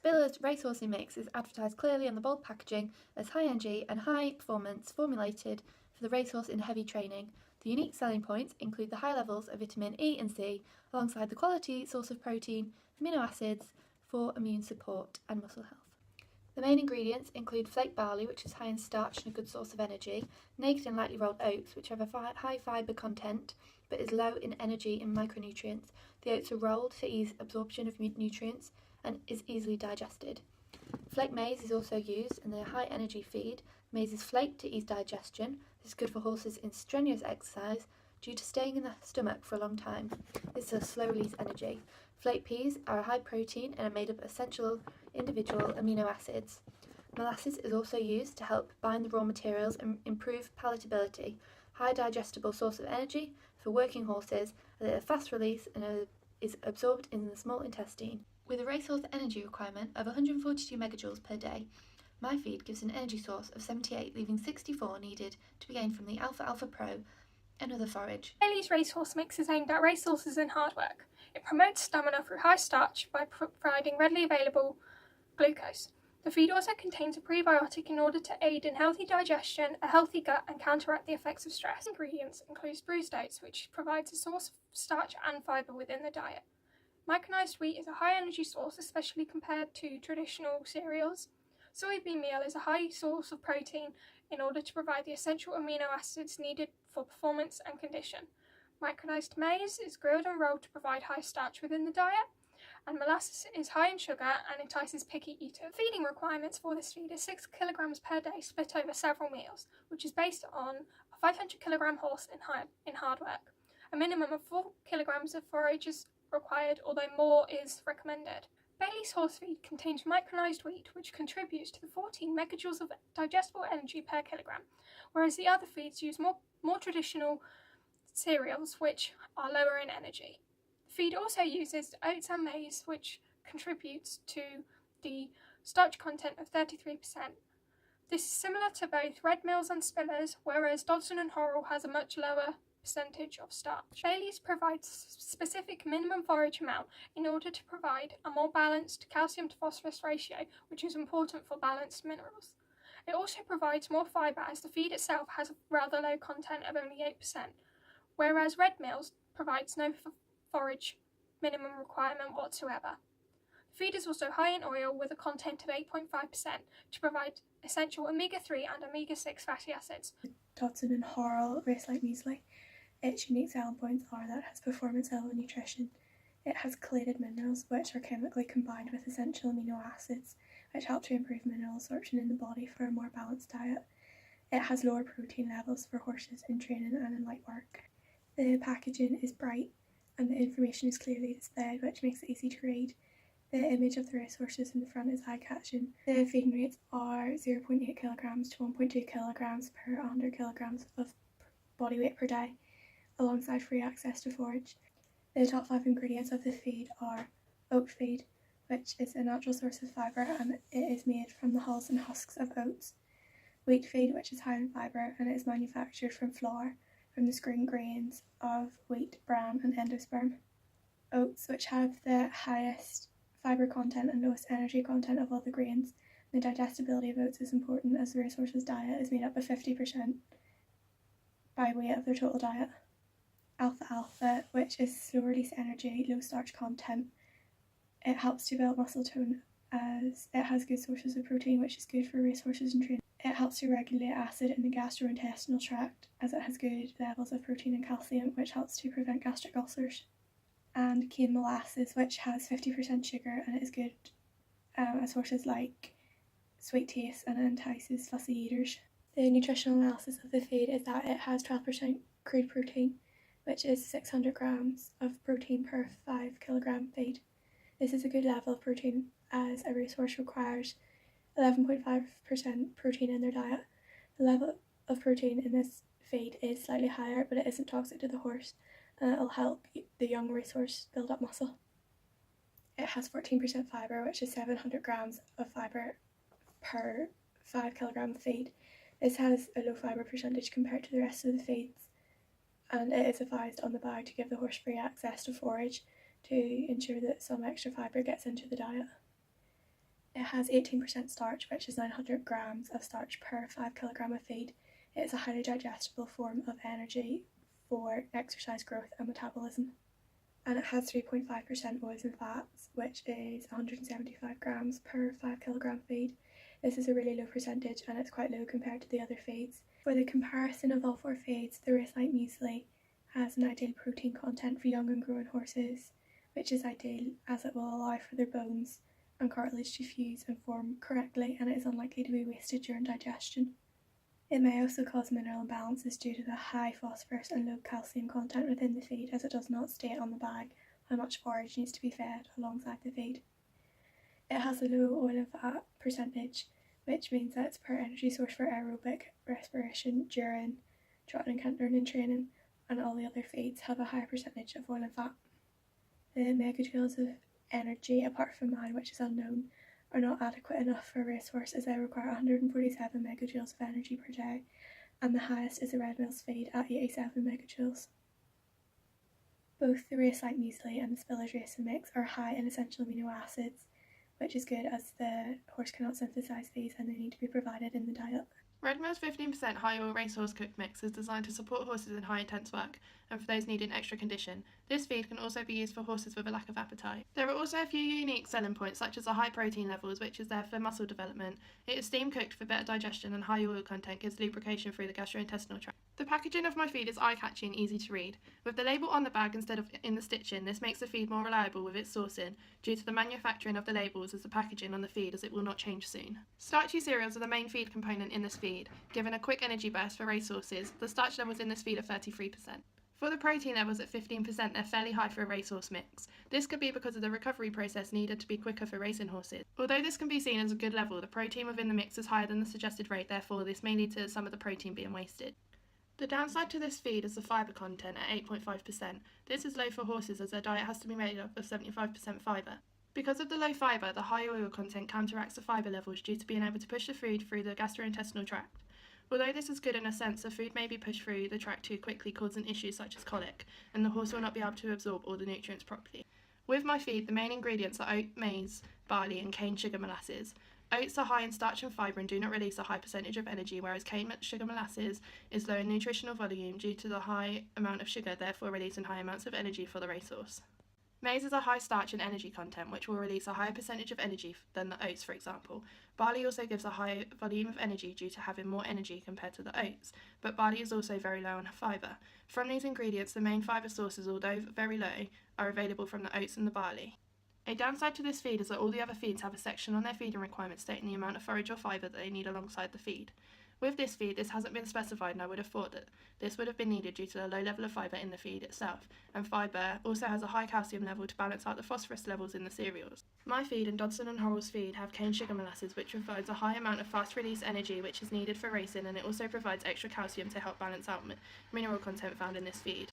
Biller's racehorse mix is advertised clearly on the bold packaging as high energy and high performance, formulated for the racehorse in heavy training. The unique selling points include the high levels of vitamin E and C, alongside the quality source of protein, amino acids for immune support and muscle health. The main ingredients include flake barley, which is high in starch and a good source of energy, naked and lightly rolled oats, which have a high fibre content but is low in energy and micronutrients. The oats are rolled to ease absorption of nutrients and is easily digested. Flake maize is also used in the high energy feed. Maize is flaked to ease digestion. This is good for horses in strenuous exercise due to staying in the stomach for a long time. This is a slow release energy. Flake peas are high protein and are made of essential individual amino acids. Molasses is also used to help bind the raw materials and improve palatability. High digestible source of energy for working horses, as it is fast release and is absorbed in the small intestine. With a racehorse energy requirement of 142 megajoules per day, my feed gives an energy source of 78, leaving 64 needed to be gained from the Alpha Alpha Pro and other forage. Bailey's racehorse mix is aimed at racehorses in hard work. It promotes stamina through high starch by providing readily available glucose. The feed also contains a prebiotic in order to aid in healthy digestion, a healthy gut, and counteract the effects of stress. Ingredients include bruised oats, which provides a source of starch and fibre within the diet. Micronized wheat is a high energy source, especially compared to traditional cereals. Soybean meal is a high source of protein in order to provide the essential amino acids needed for performance and condition. Micronized maize is grilled and rolled to provide high starch within the diet. And molasses is high in sugar and entices picky eaters. Feeding requirements for this feed is 6 kilograms per day split over several meals, which is based on a 500 kilogram horse in hard work. A minimum of 4 kilograms of forage is required, although more is recommended. Bailey's horse feed contains micronized wheat, which contributes to the 14 megajoules of digestible energy per kilogram, whereas the other feeds use more traditional cereals, which are lower in energy. The feed also uses oats and maize, which contributes to the starch content of 33%. This is similar to both red mills and spillers, whereas Dodson and Horrell has a much lower percentage of starch. Bailey's provides specific minimum forage amount in order to provide a more balanced calcium to phosphorus ratio, which is important for balanced minerals. It also provides more fibre, as the feed itself has a rather low content of only 8%, whereas red mills provides no forage minimum requirement whatsoever. The feed is also high in oil with a content of 8.5% to provide essential omega-3 and omega-6 fatty acids. Dodson and Horrell race-like muesli. Its unique selling points are that it has performance level nutrition. It has chelated minerals, which are chemically combined with essential amino acids, which help to improve mineral absorption in the body for a more balanced diet. It has lower protein levels for horses in training and in light work. The packaging is bright and the information is clearly displayed, which makes it easy to read. The image of the racehorses in the front is eye-catching. The feeding rates are 0.8 kilograms to 1.2 kilograms per 100 kilograms of body weight per day, alongside free access to forage. The top 5 ingredients of the feed are oat feed, which is a natural source of fibre and it is made from the hulls and husks of oats. Wheat feed, which is high in fibre and it is manufactured from flour from the screen grains of wheat, bran and endosperm. Oats, which have the highest fibre content and lowest energy content of all the grains. The digestibility of oats is important, as the racehorse's diet is made up of 50% by weight of their total diet. Alpha Alpha, which is slow release energy, low starch content. It helps to build muscle tone as it has good sources of protein, which is good for racehorses in training. It helps to regulate acid in the gastrointestinal tract as it has good levels of protein and calcium, which helps to prevent gastric ulcers. And cane molasses, which has 50% sugar and it is good as horses like sweet taste and it entices fussy eaters. The nutritional analysis of the feed is that it has 12% crude protein, which is 600 grams of protein per 5 kilogram feed. This is a good level of protein as a racehorse requires 11.5% protein in their diet. The level of protein in this feed is slightly higher, but it isn't toxic to the horse and it will help the young racehorse build up muscle. It has 14% fibre, which is 700 grams of fibre per 5 kilogram of feed. This has a low fibre percentage compared to the rest of the feeds, and it is advised on the bag to give the horse free access to forage to ensure that some extra fibre gets into the diet. has 18% starch, which is 900 grams of starch per 5 kilogram of feed. It is a highly digestible form of energy for exercise growth and metabolism. And it has 3.5% oils and fats, which is 175 grams per 5 kilogram feed. This is a really low percentage and it's quite low compared to the other feeds. For the comparison of all 4 feeds, the Race-Light Muesli has an ideal protein content for young and growing horses, which is ideal as it will allow for their bones and cartilage to fuse and form correctly, and it is unlikely to be wasted during digestion. It may also cause mineral imbalances due to the high phosphorus and low calcium content within the feed, as it does not state on the bag how much forage needs to be fed alongside the feed. It has a low oil and fat percentage, which means that it's a poor energy source for aerobic respiration during trotting and cantering and training, and all the other feeds have a higher percentage of oil and fat. The megajoules of energy, apart from mine, which is unknown, are not adequate enough for a racehorse, as they require 147 megajoules of energy per day, and the highest is the Red Mill's feed at 87 megajoules. Both the Race-Light Muesli and the Spiller's Racing Mix are high in essential amino acids, which is good as the horse cannot synthesise these and they need to be provided in the diet. Red Mill's 15% high oil racehorse cooked mix is designed to support horses in high intense work and for those needing extra condition. This feed can also be used for horses with a lack of appetite. There are also a few unique selling points, such as the high protein levels, which is there for muscle development. It is steam cooked for better digestion, and high oil content gives lubrication through the gastrointestinal tract. The packaging of my feed is eye-catching and easy to read. With the label on the bag instead of in the stitching, this makes the feed more reliable with its sourcing due to the manufacturing of the labels as the packaging on the feed, as it will not change soon. Starchy cereals are the main feed component in this feed, giving a quick energy burst for racehorses. The starch levels in this feed are 33%. For the protein levels at 15%, they're fairly high for a racehorse mix. This could be because of the recovery process needed to be quicker for racing horses. Although this can be seen as a good level, the protein within the mix is higher than the suggested rate, therefore this may lead to some of the protein being wasted. The downside to this feed is the fibre content at 8.5%. This is low for horses as their diet has to be made up of 75% fibre. Because of the low fibre, the high oil content counteracts the fibre levels due to being able to push the food through the gastrointestinal tract. Although this is good in a sense, the food may be pushed through the tract too quickly, causing issues such as colic, and the horse will not be able to absorb all the nutrients properly. With my feed, the main ingredients are oat, maize, barley and cane sugar molasses. Oats are high in starch and fibre and do not release a high percentage of energy, whereas cane sugar molasses is low in nutritional volume due to the high amount of sugar, therefore releasing high amounts of energy for the racehorse. Maize is a high starch and energy content, which will release a higher percentage of energy than the oats, for example. Barley also gives a high volume of energy due to having more energy compared to the oats, but barley is also very low on fibre. From these ingredients, the main fibre sources, although very low, are available from the oats and the barley. A downside to this feed is that all the other feeds have a section on their feeding requirements stating the amount of forage or fibre that they need alongside the feed. With this feed, this hasn't been specified, and I would have thought that this would have been needed due to the low level of fibre in the feed itself, and fibre also has a high calcium level to balance out the phosphorus levels in the cereals. My feed and Dodson and Horrell's feed have cane sugar molasses, which provides a high amount of fast-release energy which is needed for racing, and it also provides extra calcium to help balance out mineral content found in this feed.